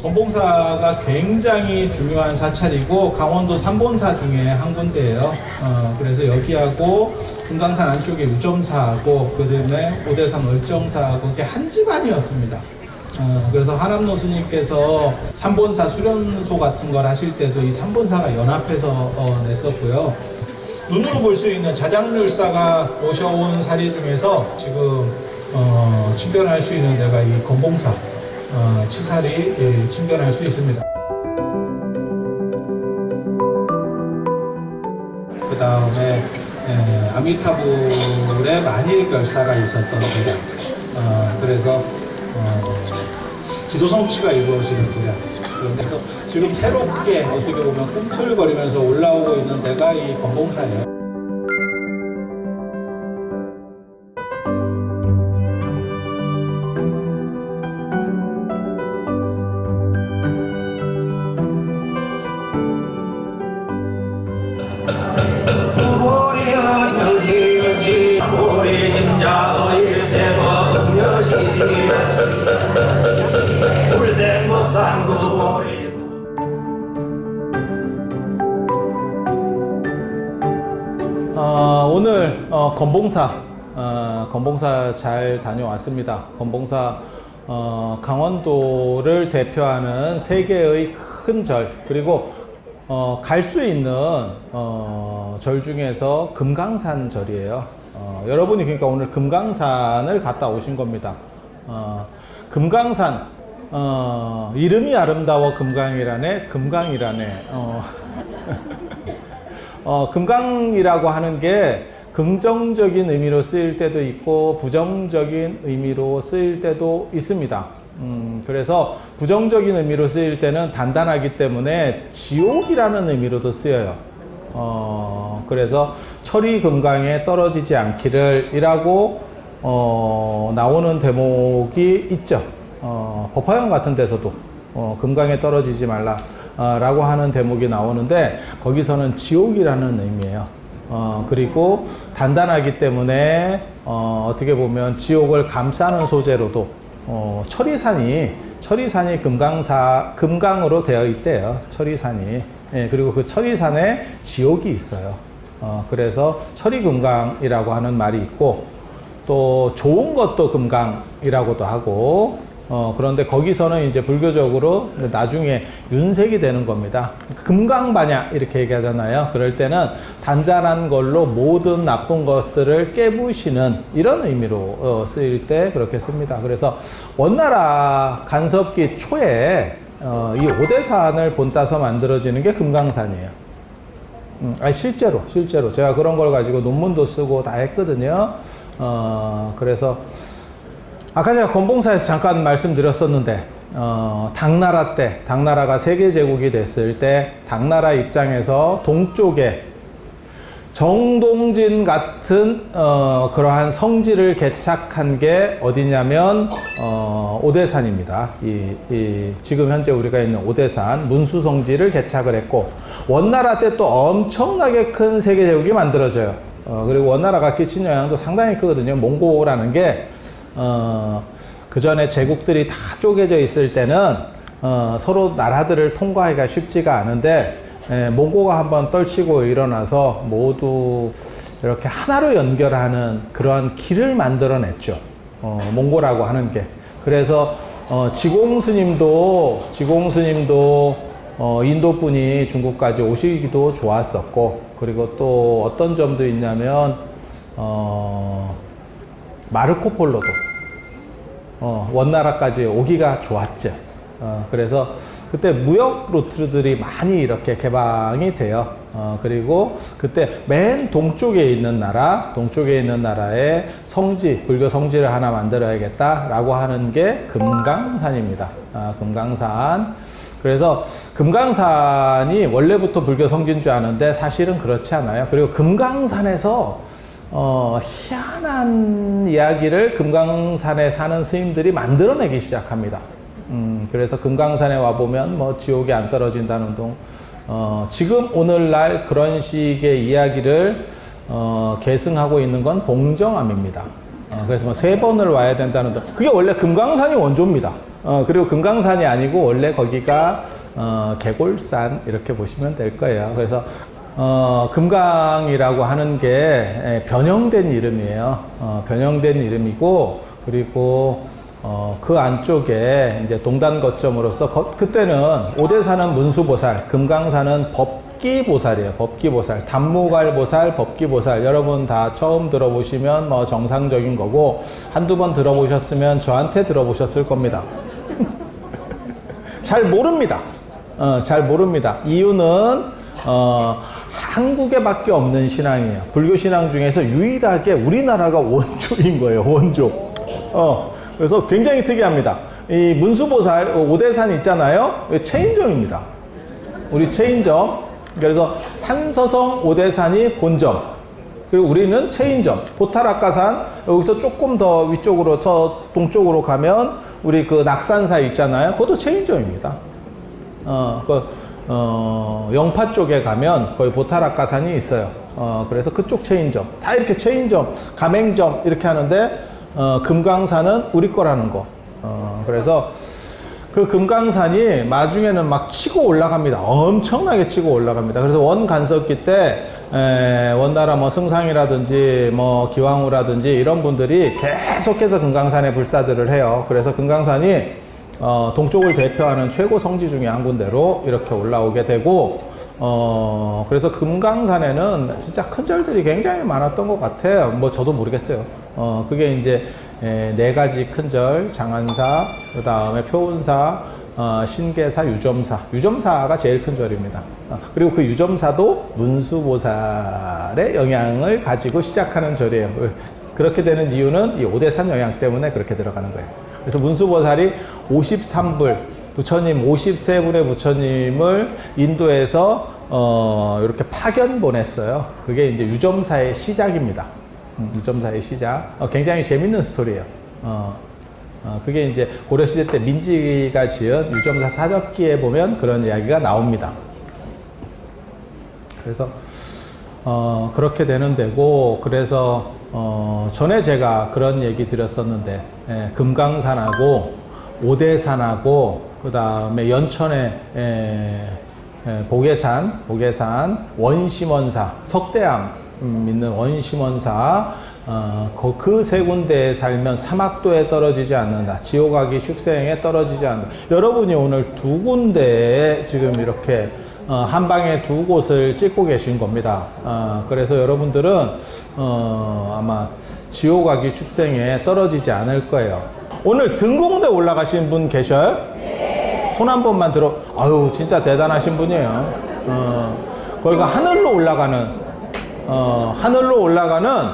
건봉사가 굉장히 중요한 사찰이고 강원도 3본사 중에 한 군데예요. 그래서 여기하고 금강산 안쪽에 우점사하고 그다음에 오대산 월정사하고 이게 한 집안이었습니다. 그래서 하남노 스님께서 3본사 수련소 같은 걸 하실 때도 이 3본사가 연합해서 냈었고요. 눈으로 볼 수 있는 자장률사가 모셔온 사례 중에서 지금 친견할 수 있는 데가 이 건봉사 치살이 친견할 수 있습니다. 그 다음에 아미타불의 만일결사가 있었던 도량, 그래서 기도 성취가 이루어지는 도량. 그래서 지금 새롭게 어떻게 보면 꿈틀거리면서 올라오고 있는 데가 이 건봉사예요. 오늘 건봉사 잘 다녀왔습니다. 건봉사 강원도를 대표하는 세 개의 큰 절, 그리고 갈 수 있는 절 중에서 금강산 절이에요. 여러분이 그러니까 오늘 금강산을 갔다 오신 겁니다. 금강산, 이름이 아름다워 금강이라네. 금강이라고 하는 게 긍정적인 의미로 쓰일 때도 있고 부정적인 의미로 쓰일 때도 있습니다. 그래서 부정적인 의미로 쓰일 때는 단단하기 때문에 지옥이라는 의미로도 쓰여요. 그래서 철이 금강에 떨어지지 않기를 이라고 나오는 대목이 있죠. 법화영 같은 데서도 금강에 떨어지지 말라 라고 하는 대목이 나오는데 거기서는 지옥이라는 의미예요. 그리고 단단하기 때문에 어떻게 보면 지옥을 감싸는 소재로도 철이산이 금강으로 되어 있대요. 철이산이. 예, 그리고 그 철이산에 지옥이 있어요. 그래서 철이금강이라고 하는 말이 있고, 또 좋은 것도 금강이라고도 하고, 그런데 거기서는 이제 불교적으로 나중에 윤색이 되는 겁니다. 금강반야 이렇게 얘기하잖아요. 그럴 때는 단단한 걸로 모든 나쁜 것들을 깨부시는 이런 의미로 쓰일 때 그렇게 씁니다. 그래서 원나라 간섭기 초에 이 오대산을 본따서 만들어지는 게 금강산이에요. 실제로 제가 그런 걸 가지고 논문도 쓰고 다 했거든요. 그래서 아까 제가 건봉사에서 잠깐 말씀드렸었는데 당나라 때, 당나라가 세계제국이 됐을 때 당나라 입장에서 동쪽에 정동진 같은 그러한 성지를 개착한 게 어디냐면 오대산입니다. 지금 현재 우리가 있는 오대산 문수성지를 개착을 했고, 원나라 때 또 엄청나게 큰 세계제국이 만들어져요. 그리고 원나라가 끼친 영향도 상당히 크거든요. 몽고라는 게 그 전에 제국들이 다 쪼개져 있을 때는 서로 나라들을 통과하기가 쉽지가 않은데 몽고가 한번 떨치고 일어나서 모두 이렇게 하나로 연결하는 그런 길을 만들어냈죠. 몽고라고 하는 게. 그래서 지공스님도 인도 분이 중국까지 오시기도 좋았었고, 그리고 또 어떤 점도 있냐면, 마르코 폴로도, 원나라까지 오기가 좋았죠. 그래서 그때 무역 루트들이 많이 이렇게 개방이 돼요. 그리고 그때 맨 동쪽에 있는 나라의 성지, 불교 성지를 하나 만들어야겠다라고 하는 게 금강산입니다. 금강산. 그래서 금강산이 원래부터 불교 성지인 줄 아는데 사실은 그렇지 않아요. 그리고 금강산에서 희한한 이야기를 금강산에 사는 스님들이 만들어내기 시작합니다. 그래서 금강산에 와보면 뭐 지옥이 안 떨어진다는 둥, 지금 오늘날 그런 식의 이야기를 계승하고 있는 건 봉정암입니다. 그래서 뭐 3번을 와야 된다는 둥, 그게 원래 금강산이 원조입니다. 그리고 금강산이 아니고 원래 거기가 개골산 이렇게 보시면 될 거예요. 그래서 금강이라고 하는 게 변형된 이름이에요. 변형된 이름이고, 그리고 그 안쪽에 이제 동단 거점으로서 그때는 오대산은 문수보살, 금강산은 법기보살이에요. 법기보살, 단무갈보살, 법기보살. 여러분 다 처음 들어보시면 뭐 정상적인 거고, 한두 번 들어보셨으면 저한테 들어보셨을 겁니다. 잘 모릅니다. 잘 모릅니다. 이유는 한국에밖에 없는 신앙이에요. 불교 신앙 중에서 유일하게 우리나라가 원조인 거예요. 원조. 그래서 굉장히 특이합니다. 이 문수보살 오대산 있잖아요. 체인점입니다. 우리 체인점. 그래서 산서성 오대산이 본점. 그리고 우리는 체인점. 보타락가산 여기서 조금 더 위쪽으로 저 동쪽으로 가면 우리 그 낙산사 있잖아요. 그것도 체인점입니다. 영파 쪽에 가면 거의 보타락가산이 있어요. 그래서 그쪽 체인점. 다 이렇게 체인점, 가맹점 이렇게 하는데 금강산은 우리 거라는 거. 그래서 그 금강산이 나중에는 막 치고 올라갑니다. 엄청나게 치고 올라갑니다. 그래서 원간섭기 때 원나라 뭐 승상이라든지 뭐 기왕후라든지 이런 분들이 계속해서 금강산에 불사들을 해요. 그래서 금강산이 동쪽을 대표하는 최고 성지 중에 한 군데로 이렇게 올라오게 되고, 그래서 금강산에는 진짜 큰 절들이 굉장히 많았던 것 같아요. 뭐 저도 모르겠어요. 그게 이제 4가지 큰 절, 장안사, 그 다음에 표운사, 신계사, 유점사. 유점사가 제일 큰 절입니다. 그리고 그 유점사도 문수보살의 영향을 가지고 시작하는 절이에요. 그렇게 되는 이유는 이 오대산 영향 때문에 그렇게 들어가는 거예요. 그래서 문수보살이 53불, 부처님 53분의 부처님을 인도에서 이렇게 파견 보냈어요. 그게 이제 유점사의 시작입니다. 유점사의 시작. 굉장히 재밌는 스토리예요. 그게 이제 고려시대 때 민지가 지은 유점사 사적기에 보면 그런 이야기가 나옵니다. 그래서 그렇게 되는 데고, 그래서 전에 제가 그런 얘기 드렸었는데, 금강산하고 오대산하고 그 다음에 연천의 보계산, 원심원사, 석대암 있는 원심원사, 그 3군데에 살면 사막도에 떨어지지 않는다. 지옥아기 축생에 떨어지지 않는다. 여러분이 오늘 2군데에 지금 이렇게 한 방에 2곳을 찍고 계신 겁니다. 그래서 여러분들은 아마 지옥아기 축생에 떨어지지 않을 거예요. 오늘 등공대 올라가신 분 계셔요? 네. 손 한 번만 들어. 아유, 진짜 대단하신 분이에요. 거기가 하늘로 올라가는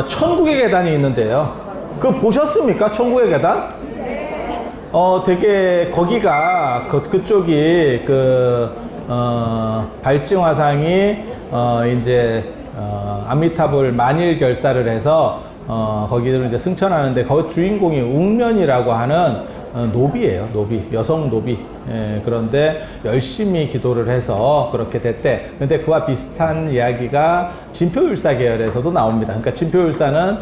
천국의 계단이 있는데요. 그거 보셨습니까? 천국의 계단? 네. 되게 거기가 그쪽이 발증화상이 이제 아미타불 만일 결사를 해서 거기를 이제 승천하는데 그 주인공이 웅면이라고 하는 노비예요. 노비, 여성 노비. 그런데 열심히 기도를 해서 그렇게 됐대. 근데 그와 비슷한 이야기가 진표율사 계열에서도 나옵니다. 그러니까 진표율사는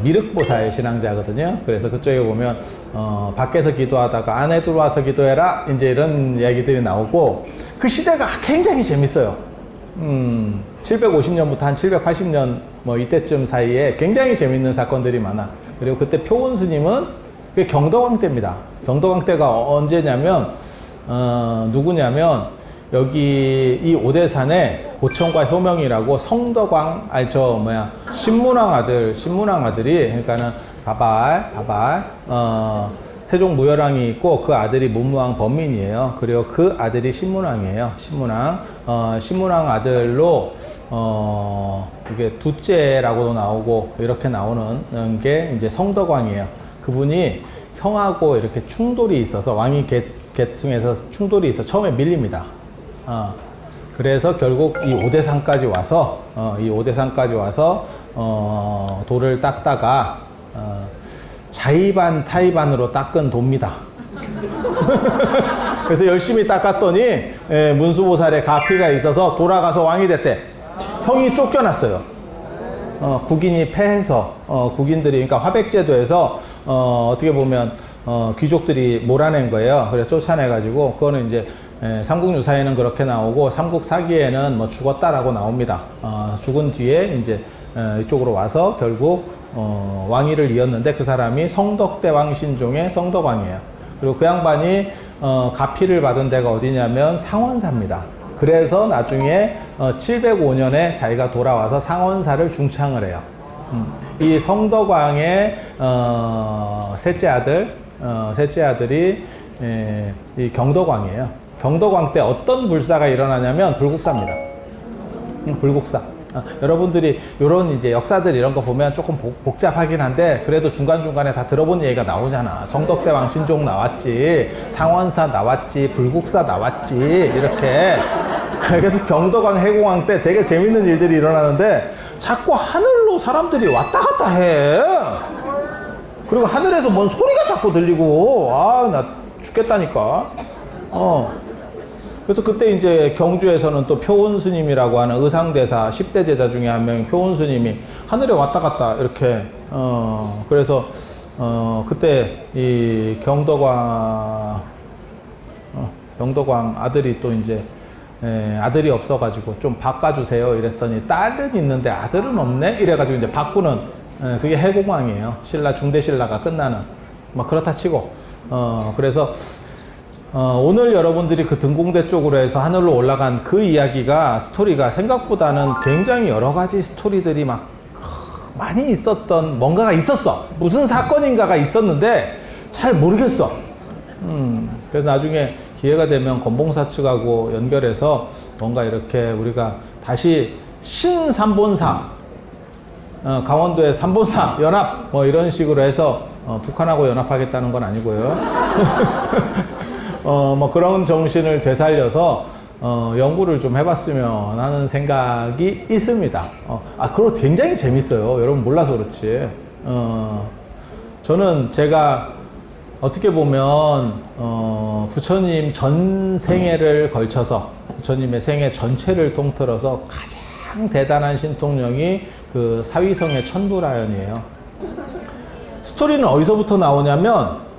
미륵보살 신앙자거든요. 그래서 그쪽에 보면 밖에서 기도하다가 안에 들어와서 기도해라, 이제 이런 이야기들이 나오고, 그 시대가 굉장히 재밌어요. 750년부터 한 780년 뭐 이때쯤 사이에 굉장히 재밌는 사건들이 많아. 그리고 그때 표운 스님은 그게 경덕왕 때입니다. 경덕왕 때가 언제냐면, 누구냐면, 여기 이 오대산에 고청과 효명이라고 성덕왕, 신문왕 아들이, 그러니까는 태종 무열왕이 있고 그 아들이 문무왕 범민이에요. 그리고 그 아들이 신문왕이에요. 신문왕 아들로, 이게 두째라고도 나오고 이렇게 나오는 게 이제 성덕왕이에요. 그분이 형하고 이렇게 충돌이 있어서 왕위 계통에서 충돌이 있어 처음에 밀립니다. 그래서 결국 이 오대산까지 와서 돌을 닦다가 자의반 타의반으로 닦은 돕니다. 그래서 열심히 닦았더니 문수보살의 가피가 있어서 돌아가서 왕이 됐대. 형이 쫓겨났어요. 국인이 패해서 국인들이, 그러니까 화백제도에서 어떻게 보면 귀족들이 몰아낸 거예요. 그래서 쫓아내가지고 그거는 이제 삼국유사에는 그렇게 나오고 삼국사기에는 뭐 죽었다라고 나옵니다. 죽은 뒤에 이제 이쪽으로 와서 결국 왕위를 이었는데 그 사람이 성덕대왕 신종의 성덕왕이에요. 그리고 그 양반이 가피를 받은 데가 어디냐면 상원사입니다. 그래서 나중에 705년에 자기가 돌아와서 상원사를 중창을 해요. 이 성덕왕의 셋째 아들이 이 경덕왕이에요. 경덕왕 때 어떤 불사가 일어나냐면 불국사입니다. 불국사. 여러분들이 이런 이제 역사들 이런 거 보면 조금 복잡하긴 한데 그래도 중간중간에 다 들어본 얘기가 나오잖아. 성덕대왕 신종 나왔지, 상원사 나왔지, 불국사 나왔지, 이렇게. 그래서 경덕왕 해공왕 때 되게 재밌는 일들이 일어나는데 자꾸 하늘로 사람들이 왔다 갔다 해. 그리고 하늘에서 뭔 소리가 자꾸 들리고, 나 죽겠다니까. 그래서 그때 이제 경주에서는 또 표운 스님이라고 하는 의상대사 10대 제자 중에 한 명인 표운 스님이 하늘에 왔다 갔다 이렇게, 그래서, 그때 이 경덕왕 아들이 또 이제, 아들이 없어가지고 좀 바꿔주세요 이랬더니 딸은 있는데 아들은 없네? 이래가지고 이제 바꾸는, 그게 해공왕이에요. 중대신라가 끝나는. 뭐 그렇다 치고, 그래서, 오늘 여러분들이 그 등공대 쪽으로 해서 하늘로 올라간 그 이야기가 스토리가 생각보다는 굉장히 여러 가지 스토리들이 막 많이 있었던 뭔가가 있었어. 무슨 사건인가가 있었는데 잘 모르겠어. 그래서 나중에 기회가 되면 건봉사 측하고 연결해서 뭔가 이렇게 우리가 다시 신삼본사, 강원도의 삼본사 연합 뭐 이런 식으로 해서 북한하고 연합하겠다는 건 아니고요. 뭐 그런 정신을 되살려서 연구를 좀 해봤으면 하는 생각이 있습니다. 그리고 굉장히 재밌어요. 여러분 몰라서 그렇지. 저는 제가 어떻게 보면 부처님 전 생애를 걸쳐서 부처님의 생애 전체를 통틀어서 가장 대단한 신통령이 그 사위성의 천도라연이에요. 스토리는 어디서부터 나오냐면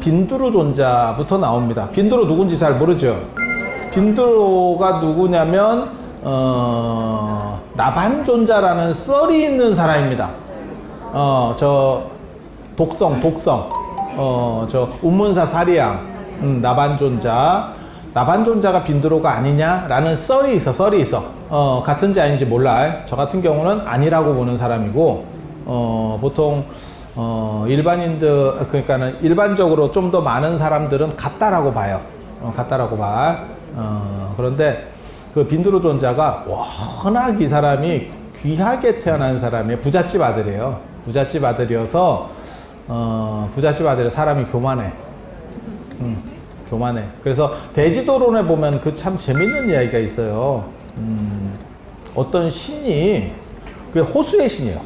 빈두루 존자부터 나옵니다. 빈두루 누군지 잘 모르죠? 빈두루가 누구냐면 나반존자라는 썰이 있는 사람입니다. 저 독성 저 운문사 사리양 나반존자가 빈두루가 아니냐라는 썰이 있어. 같은지 아닌지 몰라. 저 같은 경우는 아니라고 보는 사람이고, 보통 그러니까는 일반적으로 좀 더 많은 사람들은 같다라고 봐요. 같다라고 봐. 그런데 그 빈두루 존자가 워낙 이 사람이 귀하게 태어난 사람이에요. 부잣집 아들이에요. 부잣집 아들이어서, 부잣집 아들의 사람이 교만해. 교만해. 그래서 대지도론에 보면 그 참 재밌는 이야기가 있어요. 어떤 신이, 그게 호수의 신이에요.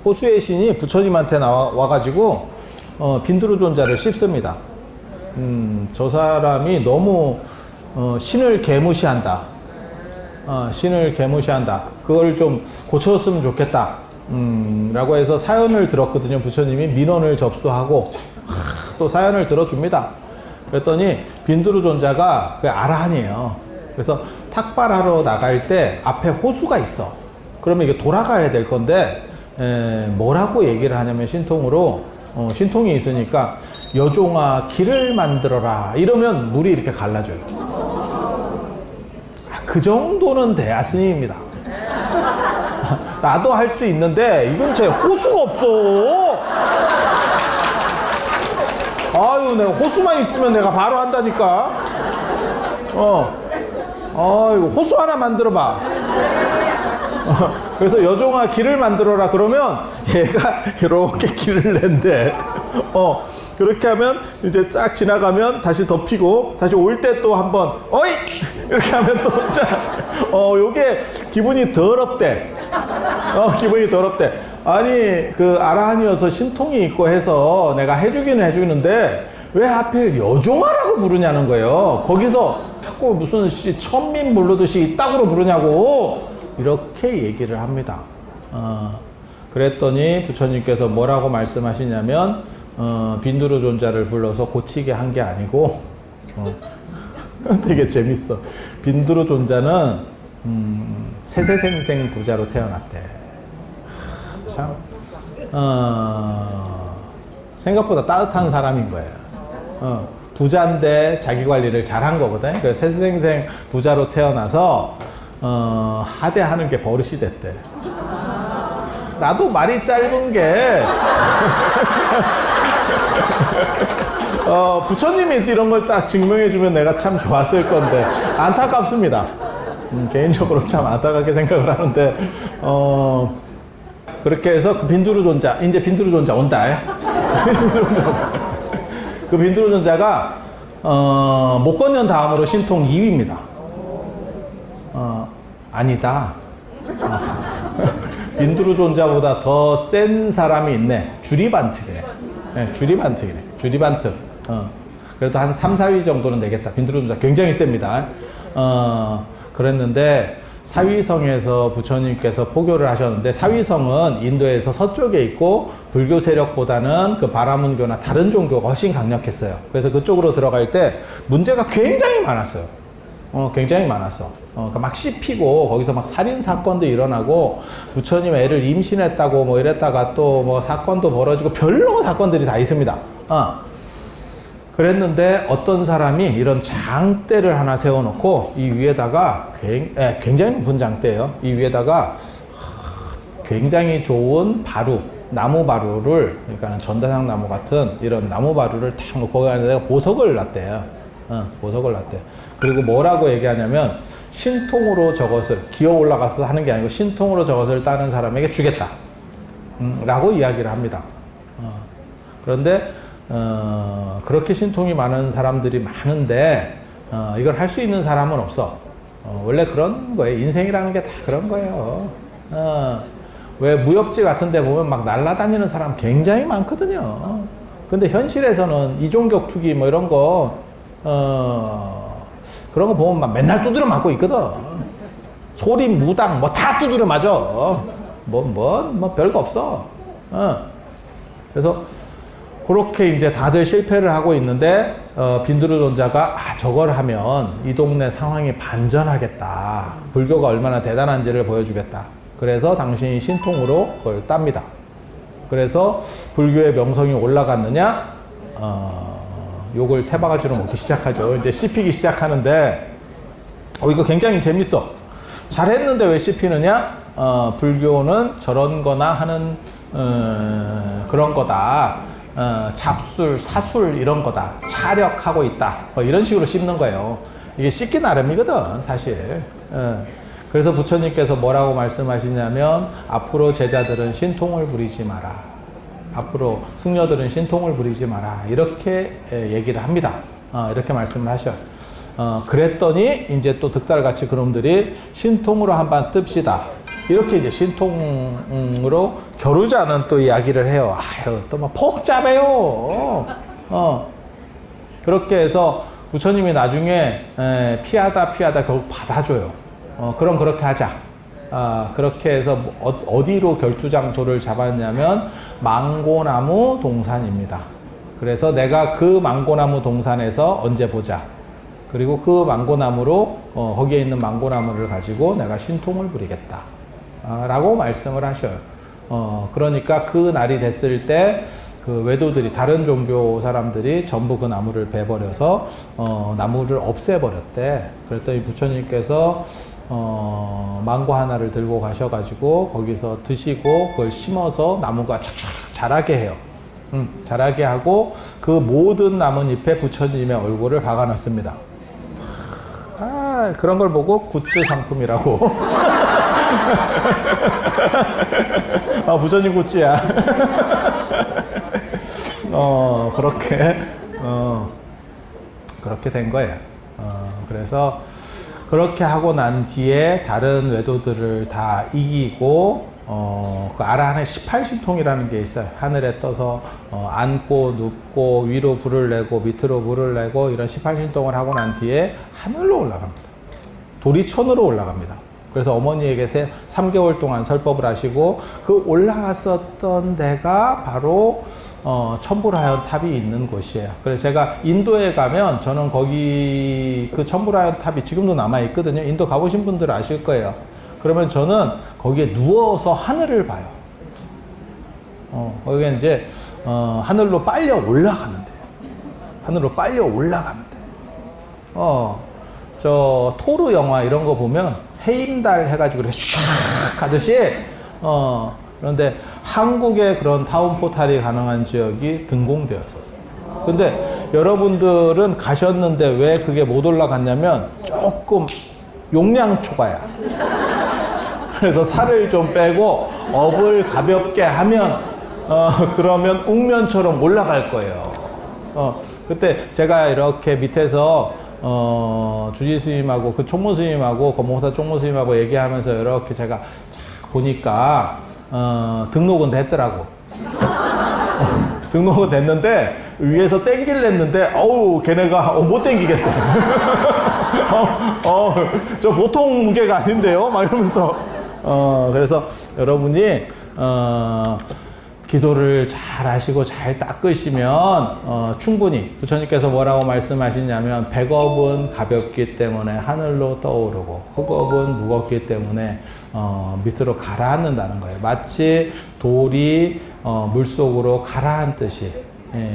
호수의 신이 부처님한테 와가지고 빈두루 존자를 씹습니다. 저 사람이 너무 신을 개무시한다. 그걸 좀 고쳤으면 좋겠다. 라고 해서 사연을 들었거든요. 부처님이 민원을 접수하고 또 사연을 들어줍니다. 그랬더니 빈두루 존자가 그 아라한이에요. 그래서 탁발하러 나갈 때 앞에 호수가 있어. 그러면 이게 돌아가야 될 건데 뭐라고 얘기를 하냐면 신통으로 신통이 있으니까 여종아 길을 만들어라 이러면 물이 이렇게 갈라져요. 그 정도는 돼야 스님입니다. 나도 할 수 있는데 이건 제 호수가 없어. 아유, 내가 호수만 있으면 내가 바로 한다니까. 아이고, 호수 하나 만들어봐. 그래서 여종아 길을 만들어라 그러면 얘가 이렇게 길을 낸대. 그렇게 하면 이제 쫙 지나가면 다시 덮이고 다시 올 때 또 한번 어이 이렇게 하면 또 쫙. 요게 기분이 더럽대. 기분이 더럽대. 아니 그 아라한이어서 신통이 있고 해서 내가 해주기는 해주는데 왜 하필 여종아라고 부르냐는 거예요. 거기서 자꾸 무슨 천민 부르듯이 이따구로 부르냐고 이렇게 얘기를 합니다. 그랬더니 부처님께서 뭐라고 말씀하시냐면 빈두르 존자를 불러서 고치게 한 게 아니고 되게 재밌어. 빈두르 존자는 세세생생 부자로 태어났대. 참 생각보다 따뜻한 사람인 거예요. 부자인데 자기 관리를 잘한 거거든. 그래서 세세생생 부자로 태어나서 하대하는 게 버릇이 됐대. 나도 말이 짧은 게 부처님이 이런 걸 딱 증명해주면 내가 참 좋았을 건데 안타깝습니다. 개인적으로 참 안타깝게 생각을 하는데 그렇게 해서 그 빈두르 존자, 이제 빈두르 존자 온다. 그 빈두르 존자가 목건년 다음으로 신통 2위입니다. 아니다. 빈두르 존자보다 더 센 사람이 있네. 주리반특이네. 네, 주리반특이네. 주리반특. 그래도 한 3, 4위 정도는 되겠다. 빈두르 존자 굉장히 셉니다. 그랬는데 사위성에서 부처님께서 포교를 하셨는데 사위성은 인도에서 서쪽에 있고 불교 세력보다는 그 바라문교나 다른 종교가 훨씬 강력했어요. 그래서 그쪽으로 들어갈 때 문제가 굉장히 많았어요. 굉장히 많았어. 그러니까 막 씹히고 거기서 막 살인 사건도 일어나고 부처님 애를 임신했다고 뭐 이랬다가 또 뭐 사건도 벌어지고 별로 사건들이 다 있습니다. 그랬는데 어떤 사람이 이런 장대를 하나 세워놓고 이 위에다가 굉장히 높은 장대예요. 이 위에다가 굉장히 좋은 바루, 나무 바루를, 그러니까 전다상 나무 같은 이런 나무 바루를 탁 놓고 가는데 보석을 놨대요. 보석을 놨대. 그리고 뭐라고 얘기하냐면 신통으로 저것을 기어 올라가서 하는 게 아니고 신통으로 저것을 따는 사람에게 주겠다. 라고 이야기를 합니다. 그런데 그렇게 신통이 많은 사람들이 많은데 이걸 할 수 있는 사람은 없어. 원래 그런 거예요. 인생이라는 게 다 그런 거예요. 왜 무협지 같은 데 보면 막 날아다니는 사람 굉장히 많거든요. 근데 현실에서는 이종격 투기 뭐 이런 거 그런 거 보면 막 맨날 두드려 맞고 있거든. 소리 무당 뭐 다 두드려 맞아. 뭐 별거 없어. 그래서 그렇게 이제 다들 실패를 하고 있는데 빈두르 존자가 저걸 하면 이 동네 상황이 반전하겠다. 불교가 얼마나 대단한지를 보여주겠다. 그래서 당신이 신통으로 그걸 땁니다. 그래서 불교의 명성이 올라갔느냐? 욕을 태바가지로 먹기 시작하죠. 이제 씹히기 시작하는데 이거 굉장히 재밌어. 잘했는데 왜 씹히느냐? 불교는 저런 거나 하는 그런 거다. 잡술, 사술 이런 거다. 차력하고 있다. 뭐 이런 식으로 씹는 거예요. 이게 씹기 나름이거든 사실. 그래서 부처님께서 뭐라고 말씀하시냐면 앞으로 제자들은 신통을 부리지 마라. 앞으로 승려들은 신통을 부리지 마라. 이렇게 얘기를 합니다. 이렇게 말씀을 하셔요. 그랬더니 이제 또 득달같이 그놈들이 신통으로 한번 뜹시다. 이렇게 이제 신통으로 겨루자는 또 이야기를 해요. 아유, 또 막 복잡해요. 그렇게 해서 부처님이 나중에 피하다 결국 받아줘요. 그럼 그렇게 하자. 그렇게 해서 어디로 결투장소를 잡았냐면 망고나무 동산입니다. 그래서 내가 그 망고나무 동산에서 언제 보자. 그리고 그 망고나무로 거기에 있는 망고나무를 가지고 내가 신통을 부리겠다. 라고 말씀을 하셔요. 그러니까 그 날이 됐을 때 그 외도들이 다른 종교 사람들이 전부 그 나무를 베버려서 나무를 없애버렸대. 그랬더니 부처님께서 망고 하나를 들고 가셔가지고 거기서 드시고 그걸 심어서 나무가 쫙쫙 자라게 해요. 자라게 하고 그 모든 나뭇잎에 부처님의 얼굴을 박아놨습니다. 아, 그런 걸 보고 굿즈 상품이라고. 아, 부처님 굿즈야. 그렇게 된 거예요. 그래서 그렇게 하고 난 뒤에 다른 외도들을 다 이기고, 그 아라한의 18신통이라는 게 있어요. 하늘에 떠서, 앉고, 눕고, 위로 불을 내고, 밑으로 불을 내고, 이런 18신통을 하고 난 뒤에 하늘로 올라갑니다. 도리천으로 올라갑니다. 그래서 어머니에게 3개월 동안 설법을 하시고, 그 올라갔었던 데가 바로, 첨부라연 탑이 있는 곳이에요. 그래서 제가 인도에 가면 저는 거기 그 첨부라연 탑이 지금도 남아있거든요. 인도 가보신 분들 아실 거예요. 그러면 저는 거기에 누워서 하늘을 봐요. 거기에 이제, 하늘로 빨려 올라가는데. 하늘로 빨려 올라가는데. 저 토르 영화 이런 거 보면 해임달 해가지고 이렇게 슉 가듯이, 그런데 한국에 그런 타운 포탈이 가능한 지역이 등공되었었어요. 근데 여러분들은 가셨는데 왜 그게 못 올라갔냐면 조금 용량 초과야. 그래서 살을 좀 빼고 업을 가볍게 하면 그러면 웅면처럼 올라갈 거예요. 그때 제가 이렇게 밑에서 주지 스님하고 그 총무 스님하고 검봉사 총무 스님하고 얘기하면서 이렇게 제가 보니까 등록은 됐더라고. 등록은 됐는데 위에서 땡기려 했는데 어우 걔네가 못 땡기겠대. 저 보통 무게가 아닌데요 막 이러면서 그래서 여러분이 기도를 잘 하시고 잘 닦으시면 충분히 부처님께서 뭐라고 말씀하시냐면 백업은 가볍기 때문에 하늘로 떠오르고 흑업은 무겁기 때문에 밑으로 가라앉는다는 거예요. 마치 돌이 물속으로 가라앉듯이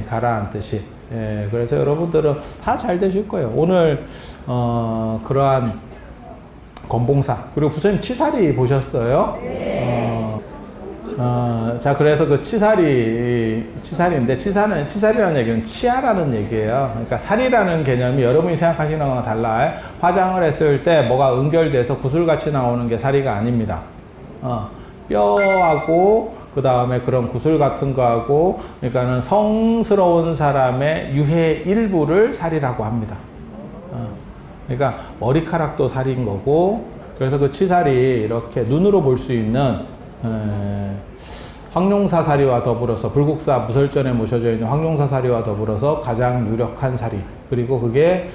가라앉듯이. 그래서 여러분들은 다 잘 되실 거예요. 오늘 그러한 건봉사 그리고 부처님 치사리 보셨어요? 자, 그래서 그 치사리인데, 치사리라는 얘기는 치아라는 얘기예요. 그러니까 살이라는 개념이 여러분이 생각하시는 거랑 달라요. 화장을 했을 때 뭐가 응결돼서 구슬같이 나오는 게 살이가 아닙니다. 뼈하고, 그 다음에 그런 구슬 같은 거하고, 그러니까는 성스러운 사람의 유해 일부를 살이라고 합니다. 그러니까 머리카락도 살인 거고, 그래서 그 치살이 이렇게 눈으로 볼 수 있는 황룡사사리와 더불어서 불국사 무설전에 모셔져 있는 황룡사사리와 더불어서 가장 유력한 사리, 그리고 그게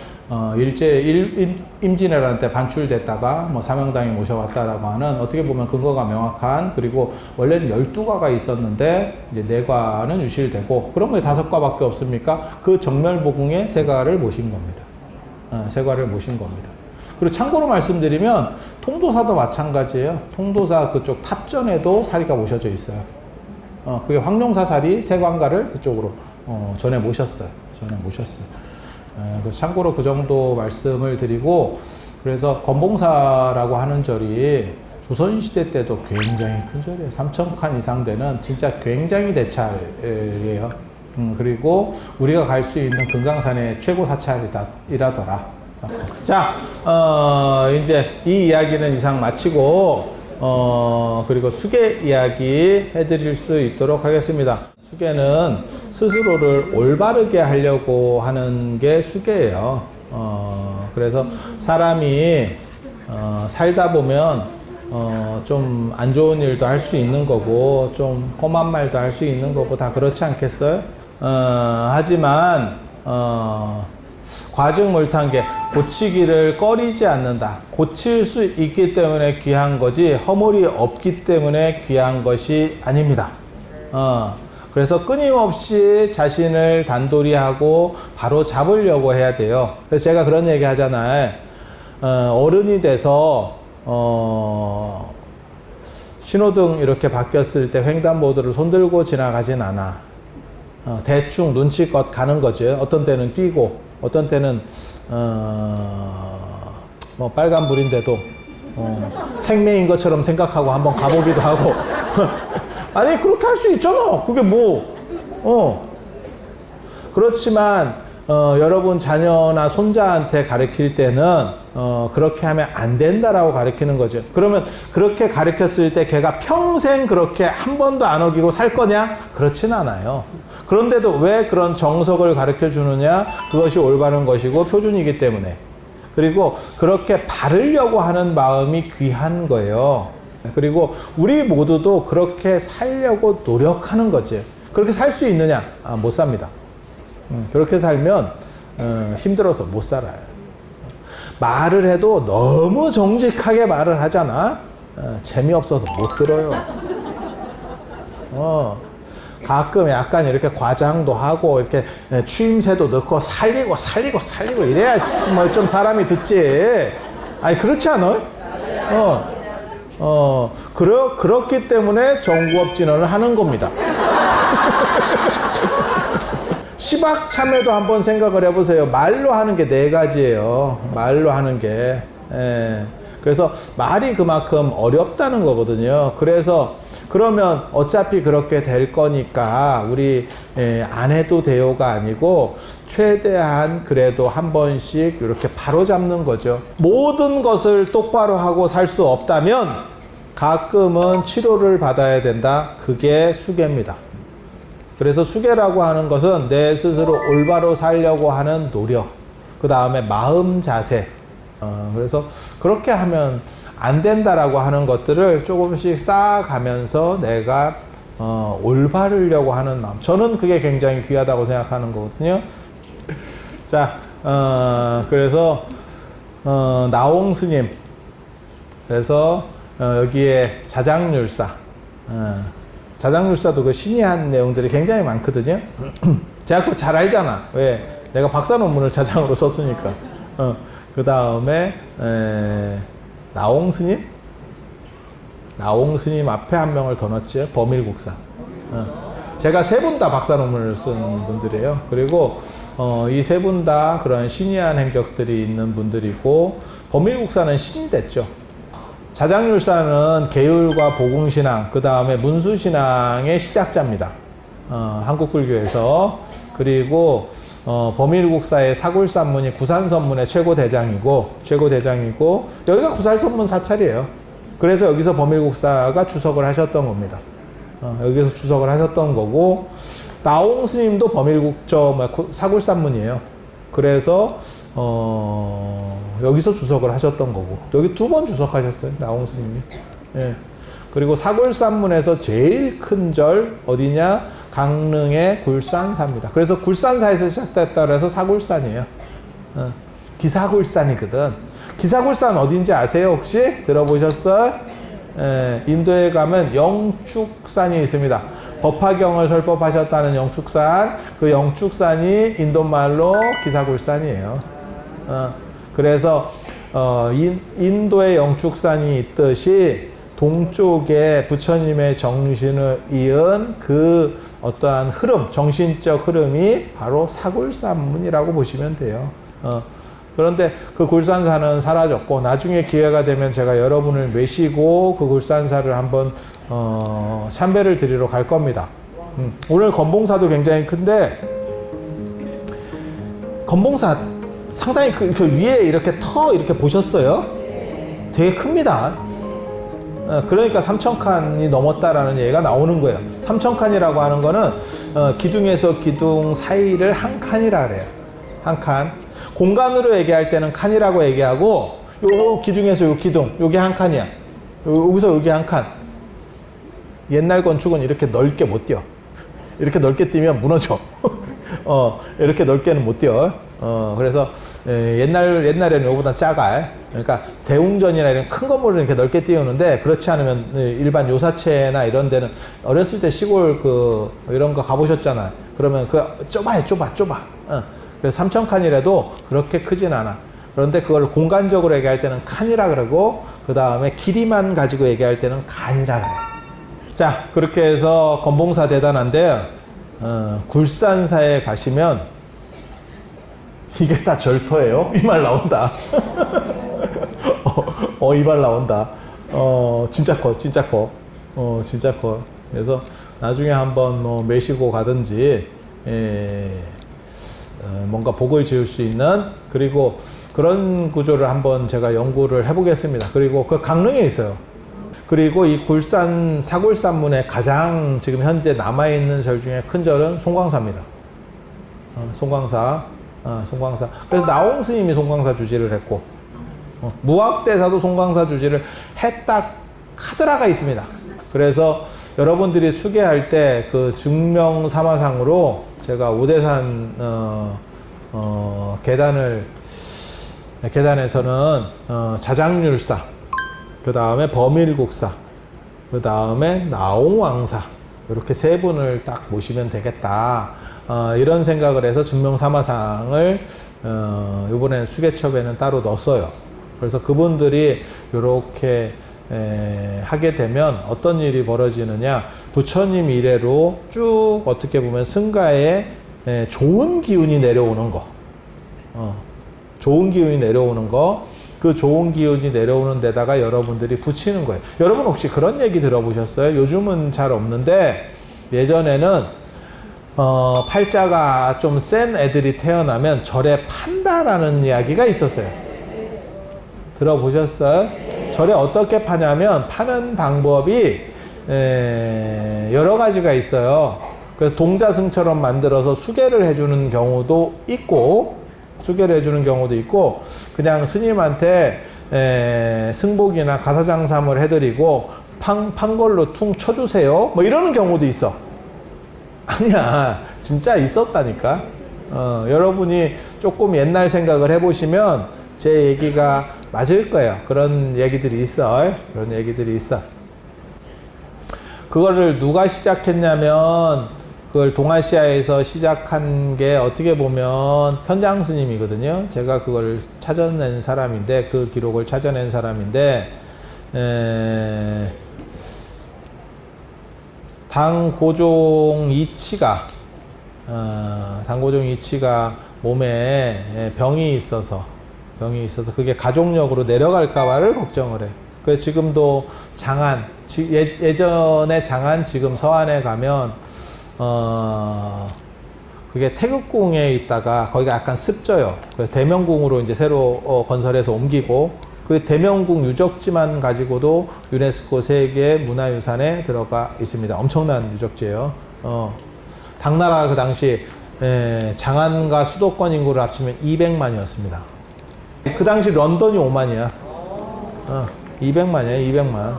임진왜란 때 반출됐다가 뭐 사명당에 모셔왔다라고 하는 어떻게 보면 근거가 명확한, 그리고 원래는 12과가 있었는데 이제 4과는 유실되고 그런 게 5과밖에 없습니까? 그 정멸보궁에 3과를 모신 겁니다. 3과를 모신 겁니다. 그리고 참고로 말씀드리면 통도사도 마찬가지예요. 통도사 그쪽 탑전에도 사리가 모셔져 있어요. 그게 황룡사사리 세관가를 그쪽으로 전에 모셨어요. 참고로 그 정도 말씀을 드리고, 그래서 건봉사라고 하는 절이 조선시대 때도 굉장히 큰 절이에요. 3,000칸 이상 되는 진짜 굉장히 대찰이에요. 그리고 우리가 갈 수 있는 금강산의 최고 사찰이라더라. 자, 이제 이 이야기는 이상 마치고, 그리고 수계 이야기 해드릴 수 있도록 하겠습니다. 수계는 스스로를 올바르게 하려고 하는 게 수계예요. 그래서 사람이, 살다 보면, 좀 안 좋은 일도 할 수 있는 거고, 좀 험한 말도 할 수 있는 거고, 다 그렇지 않겠어요? 하지만, 과증물탄 게 고치기를 꺼리지 않는다. 고칠 수 있기 때문에 귀한 거지 허물이 없기 때문에 귀한 것이 아닙니다. 그래서 끊임없이 자신을 단돌이 하고 바로 잡으려고 해야 돼요. 그래서 제가 그런 얘기 하잖아요. 어른이 돼서 신호등 이렇게 바뀌었을 때 횡단보도를 손들고 지나가진 않아. 대충 눈치껏 가는 거지. 어떤 때는 뛰고, 어떤 때는 뭐 빨간불인데도 생매인 것처럼 생각하고 한번 가보기도 하고. 아니 그렇게 할 수 있잖아. 그게 뭐 그렇지만 여러분 자녀나 손자한테 가르칠 때는 그렇게 하면 안 된다라고 가르치는 거죠. 그러면 그렇게 가르쳤을 때 걔가 평생 그렇게 한 번도 안 어기고 살 거냐? 그렇진 않아요. 그런데도 왜 그런 정석을 가르쳐 주느냐? 그것이 올바른 것이고 표준이기 때문에. 그리고 그렇게 바르려고 하는 마음이 귀한 거예요. 그리고 우리 모두도 그렇게 살려고 노력하는 거지. 그렇게 살 수 있느냐? 못 삽니다. 그렇게 살면 힘들어서 못 살아요. 말을 해도 너무 정직하게 말을 하잖아. 재미없어서 못 들어요. 가끔 약간 이렇게 과장도 하고 이렇게 추임새도 넣고 살리고 이래야 뭐 좀 사람이 듣지. 아니 그렇지 않아요? 그렇기 때문에 정구업 진언을 하는 겁니다. 시박참회도 한번 생각을 해보세요. 말로 하는 게 4가지예요. 말로 하는 게. 그래서 말이 그만큼 어렵다는 거거든요. 그래서 그러면 어차피 그렇게 될 거니까 우리 안 해도 돼요가 아니고 최대한 그래도 한 번씩 이렇게 바로잡는 거죠. 모든 것을 똑바로 하고 살 수 없다면 가끔은 치료를 받아야 된다. 그게 수계입니다. 그래서 수계라고 하는 것은 내 스스로 올바로 살려고 하는 노력, 그 다음에 마음 자세. 그래서 그렇게 하면 안 된다라고 하는 것들을 조금씩 쌓아가면서 내가 올바르려고 하는 마음. 저는 그게 굉장히 귀하다고 생각하는 거거든요. 자, 그래서 나홍 스님. 그래서 여기에 자장률사. 자장률사도 그 신이 한 내용들이 굉장히 많거든요. 제가 그거 잘 알잖아. 왜? 내가 박사 논문을 자장으로 썼으니까. 그 다음에 나홍 스님? 나홍 스님 앞에 한 명을 더 넣었죠. 범일국사. 제가 3분 다 박사 논문을 쓴 분들이에요. 그리고 이 3분 다 그런 신이한 행적들이 있는 분들이고, 범일국사는 신이 됐죠. 자장률사는 계율과 복응신앙, 그 다음에 문수신앙의 시작자입니다. 한국 불교에서. 그리고 범일국사의 사굴산문이 구산선문의 최고대장이고, 여기가 구산선문 사찰이에요. 그래서 여기서 범일국사가 주석을 하셨던 겁니다. 여기서 주석을 하셨던 거고, 나홍 스님도 사굴산문이에요. 그래서 여기서 주석을 하셨던 거고, 여기 2번 주석하셨어요, 나홍 스님이. 예. 그리고 사굴산문에서 제일 큰 절 어디냐? 강릉의 굴산사입니다. 그래서 굴산사에서 시작됐다 그래서 사굴산이에요. 기사굴산이거든. 기사굴산 어딘지 아세요? 혹시 들어보셨어요? 인도에 가면 영축산이 있습니다. 법화경을 설법하셨다는 영축산. 그 영축산이 인도말로 기사굴산이에요. 그래서 인도의 영축산이 있듯이 동쪽에 부처님의 정신을 이은 그 어떠한 흐름, 정신적 흐름이 바로 사굴산문이라고 보시면 돼요. 그런데 그 굴산사는 사라졌고, 나중에 기회가 되면 제가 여러분을 모시고 그 굴산사를 한번 참배를 드리러 갈 겁니다. 오늘 건봉사도 굉장히 큰데, 건봉사 상당히 그 위에 이렇게 이렇게 보셨어요? 되게 큽니다. 그러니까 3,000칸이 넘었다라는 얘기가 나오는 거예요. 3,000칸이라고 하는 거는 기둥에서 기둥 사이를 한 칸이라 그래요. 한 칸. 공간으로 얘기할 때는 칸이라고 얘기하고, 요 기둥에서 요 기둥, 요게 한 칸이야. 여기서 여기 한 칸. 옛날 건축은 이렇게 넓게 못 뛰어. 이렇게 넓게 뛰면 무너져. 이렇게 넓게는 못 뛰어. 그래서 옛날에는 이거보다 작아. 그러니까 대웅전이나 이런 큰 건물을 이렇게 넓게 띄우는데, 그렇지 않으면 일반 요사체나 이런 데는, 어렸을 때 시골 이런 거 가보셨잖아. 그러면 좁아. 그래서 3,000칸이라도 그렇게 크진 않아. 그런데 그걸 공간적으로 얘기할 때는 칸이라 그러고, 그 다음에 길이만 가지고 얘기할 때는 간이라 그래. 자, 그렇게 해서 건봉사 대단한데, 굴산사에 가시면 이게 다 절터예요. 이 말 나온다. 이 말 나온다. 진짜 커, 진짜 커. 진짜 커. 그래서 나중에 한번 뭐 메시고 가든지, 뭔가 복을 지을 수 있는, 그리고 그런 구조를 한번 제가 연구를 해보겠습니다. 그리고 그 강릉에 있어요. 그리고 이 굴산, 사굴산문에 가장 지금 현재 남아있는 절 중에 큰 절은 송광사입니다. 송광사. 송광사. 그래서 나홍 스님이 송광사 주지를 했고, 무학대사도 송광사 주지를 했다 카드라가 있습니다. 그래서 여러분들이 수계할 때 그 증명 사마상으로 제가 오대산 계단에서는 자장률사, 그 다음에 범일국사, 그 다음에 나홍왕사, 이렇게 세 분을 딱 모시면 되겠다. 이런 생각을 해서 증명사마상을 이번에 수계첩에는 따로 넣었어요. 그래서 그분들이 이렇게 하게 되면 어떤 일이 벌어지느냐, 부처님 이래로 쭉 어떻게 보면 승가에 좋은 기운이 내려오는 거, 좋은 기운이 내려오는 거, 그 좋은 기운이 내려오는 데다가 여러분들이 붙이는 거예요. 여러분 혹시 그런 얘기 들어보셨어요? 요즘은 잘 없는데 예전에는 팔자가 좀 센 애들이 태어나면 절에 판다라는 이야기가 있었어요. 들어보셨어요? 절에 어떻게 파냐면 파는 방법이 여러 가지가 있어요. 그래서 동자승처럼 만들어서 수계를 해주는 경우도 있고, 그냥 스님한테 승복이나 가사장삼을 해드리고 판 걸로 퉁 쳐주세요, 뭐 이러는 경우도 있어. 아니야, 진짜 있었다니까. 여러분이 조금 옛날 생각을 해보시면 제 얘기가 맞을 거예요. 그런 얘기들이 있어. 그거를 누가 시작했냐면, 그걸 동아시아에서 시작한 게 어떻게 보면 현장 스님이거든요. 제가 그걸 찾아낸 사람인데, 그 기록을 찾아낸 사람인데, 당고종 이치가 몸에 병이 있어서 그게 가족력으로 내려갈까봐를 걱정을 해. 그래서 지금도 장안, 예전에 장안, 지금 서안에 가면 그게 태극궁에 있다가 거기가 약간 습져요. 그래서 대명궁으로 이제 새로 건설해서 옮기고, 그 대명궁 유적지만 가지고도 유네스코 세계 문화유산에 들어가 있습니다. 엄청난 유적지예요. 당나라가 그 당시 장안과 수도권 인구를 합치면 200만이었습니다. 그 당시 런던이 5만이야. 200만이야, 200만.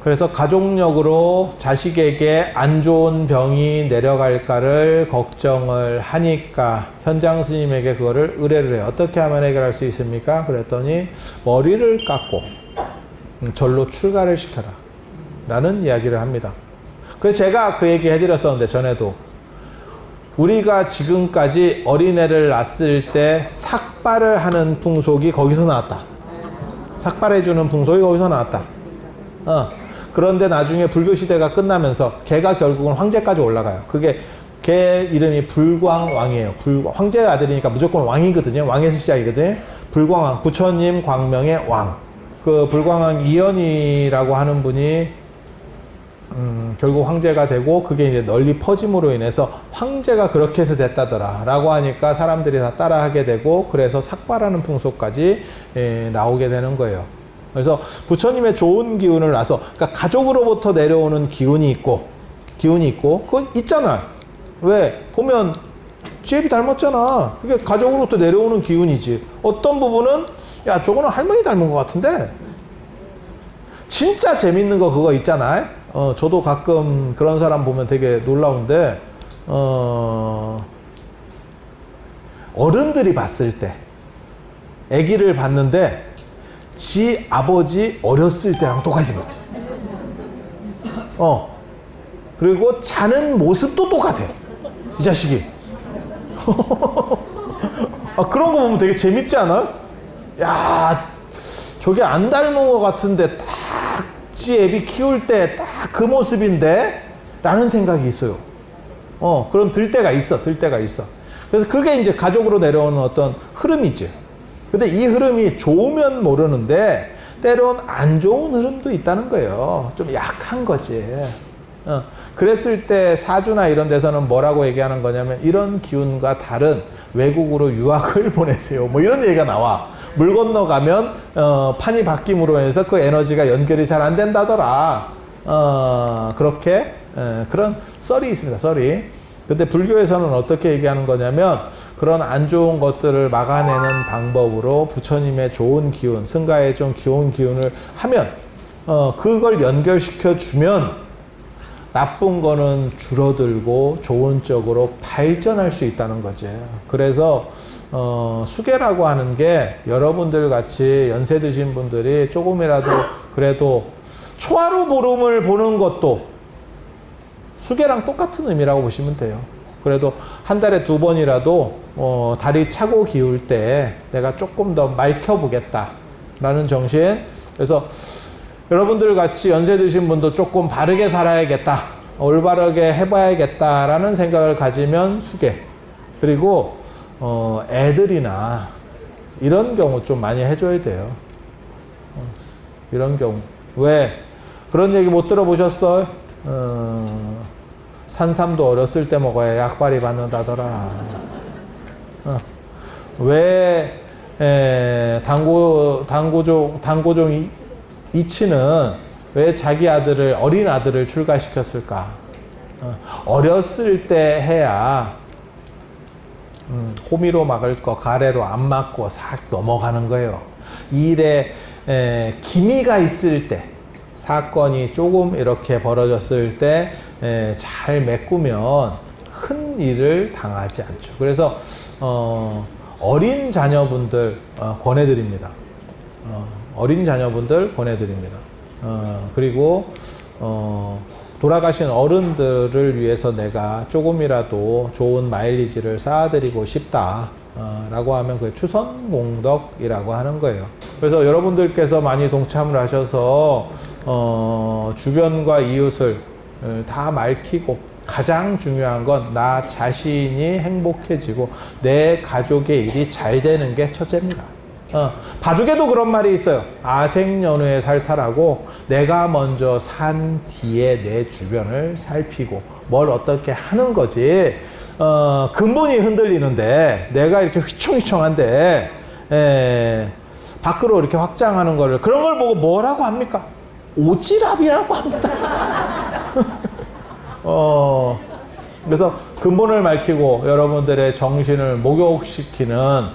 그래서 가족력으로 자식에게 안 좋은 병이 내려갈까를 걱정을 하니까 현장 스님에게 그거를 의뢰를 해요. 어떻게 하면 해결할 수 있습니까? 그랬더니 머리를 깎고 절로 출가를 시켜라 라는 이야기를 합니다. 그래서 제가 그 얘기 해드렸었는데, 전에도 우리가 지금까지 어린애를 낳았을 때 삭발을 하는 풍속이 거기서 나왔다. 삭발해주는 풍속이 거기서 나왔다. 그런데 나중에 불교시대가 끝나면서 걔가 결국은 황제까지 올라가요. 그게 걔 이름이 불광왕이에요. 황제의 아들이니까 무조건 왕이거든요. 왕에서 시작이거든요. 불광왕, 부처님 광명의 왕. 그 불광왕 이연이라고 하는 분이 결국 황제가 되고, 그게 이제 널리 퍼짐으로 인해서 황제가 그렇게 해서 됐다더라 라고 하니까 사람들이 다 따라하게 되고, 그래서 삭발하는 풍속까지 나오게 되는 거예요. 그래서 부처님의 좋은 기운을 놔서, 그러니까 가족으로부터 내려오는 기운이 있고, 그거 있잖아. 왜? 보면 지혜비 닮았잖아. 그게 가족으로부터 내려오는 기운이지. 어떤 부분은 야, 저거는 할머니 닮은 것 같은데. 진짜 재밌는 거 그거 있잖아. 저도 가끔 그런 사람 보면 되게 놀라운데, 어른들이 봤을 때, 아기를 봤는데 지 아버지 어렸을 때랑 똑같이 생겼지. 그리고 자는 모습도 똑같아, 이 자식이. 그런 거 보면 되게 재밌지 않아요? 야, 저게 안 닮은 것 같은데 딱 지 애비 키울 때 딱 그 모습인데, 라는 생각이 있어요. 그럼 들 때가 있어. 그래서 그게 이제 가족으로 내려오는 어떤 흐름이지. 근데 이 흐름이 좋으면 모르는데 때론 안 좋은 흐름도 있다는 거예요. 좀 약한 거지. 그랬을 때 사주나 이런 데서는 뭐라고 얘기하는 거냐면 이런 기운과 다른 외국으로 유학을 보내세요. 뭐 이런 얘기가 나와. 물 건너가면 판이 바뀜으로 해서 그 에너지가 연결이 잘 안 된다더라. 그렇게 그런 썰이 있습니다. 썰이. 근데 불교에서는 어떻게 얘기하는 거냐면 그런 안 좋은 것들을 막아내는 방법으로 부처님의 좋은 기운, 승가의 좀 좋은 기운을 하면 그걸 연결시켜 주면 나쁜 거는 줄어들고 좋은 쪽으로 발전할 수 있다는 거지. 그래서 수계라고 하는 게 여러분들 같이 연세 드신 분들이 조금이라도 그래도 초하루 보름을 보는 것도 수계랑 똑같은 의미라고 보시면 돼요. 그래도 한 달에 2번이라도 달이 차고 기울 때 내가 조금 더 맑혀보겠다 라는 정신. 그래서 여러분들 같이 연세 드신 분도 조금 바르게 살아야겠다, 올바르게 해봐야겠다 라는 생각을 가지면 수계. 그리고 애들이나 이런 경우 좀 많이 해줘야 돼요. 이런 경우. 왜? 그런 얘기 못 들어보셨어요? 산삼도 어렸을 때 먹어야 약발이 받는다더라. 왜 당고종 이치는 왜 자기 아들을, 어린 아들을 출가시켰을까? 어렸을 때 해야 호미로 막을 거 가래로 안 막고 싹 넘어가는 거예요. 이 일에 기미가 있을 때, 사건이 조금 이렇게 벌어졌을 때 잘 메꾸면 큰 일을 당하지 않죠. 그래서 어린 자녀분들 권해드립니다. 어린 자녀분들 권해드립니다. 그리고 돌아가신 어른들을 위해서 내가 조금이라도 좋은 마일리지를 쌓아드리고 싶다 라고 하면 그게 추선공덕이라고 하는 거예요. 그래서 여러분들께서 많이 동참을 하셔서 주변과 이웃을 다 맑히고, 가장 중요한 건 나 자신이 행복해지고 내 가족의 일이 잘 되는 게 첫째입니다. 바둑에도 그런 말이 있어요. 아생연후의 살타라고, 내가 먼저 산 뒤에 내 주변을 살피고 뭘 어떻게 하는 거지. 근본이 흔들리는데 내가 이렇게 휘청휘청한데 밖으로 이렇게 확장하는 거를, 그런 걸 보고 뭐라고 합니까? 오지랖이라고 합니다. 그래서 근본을 밝히고 여러분들의 정신을 목욕시키는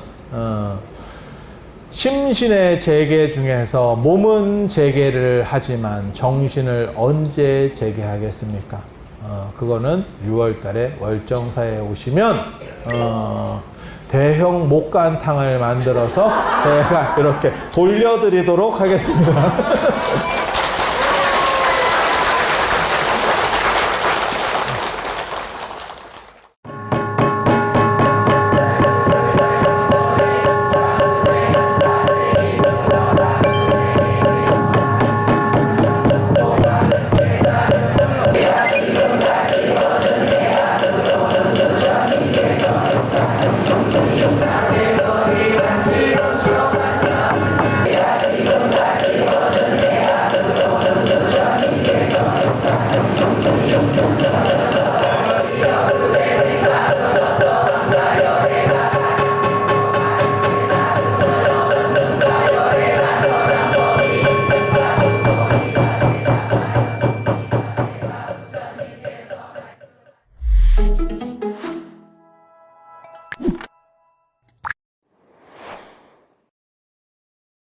심신의 재개 중에서 몸은 재개를 하지만 정신을 언제 재개하겠습니까? 그거는 6월 달에 월정사에 오시면 대형 목간탕을 만들어서 제가 이렇게 돌려드리도록 하겠습니다.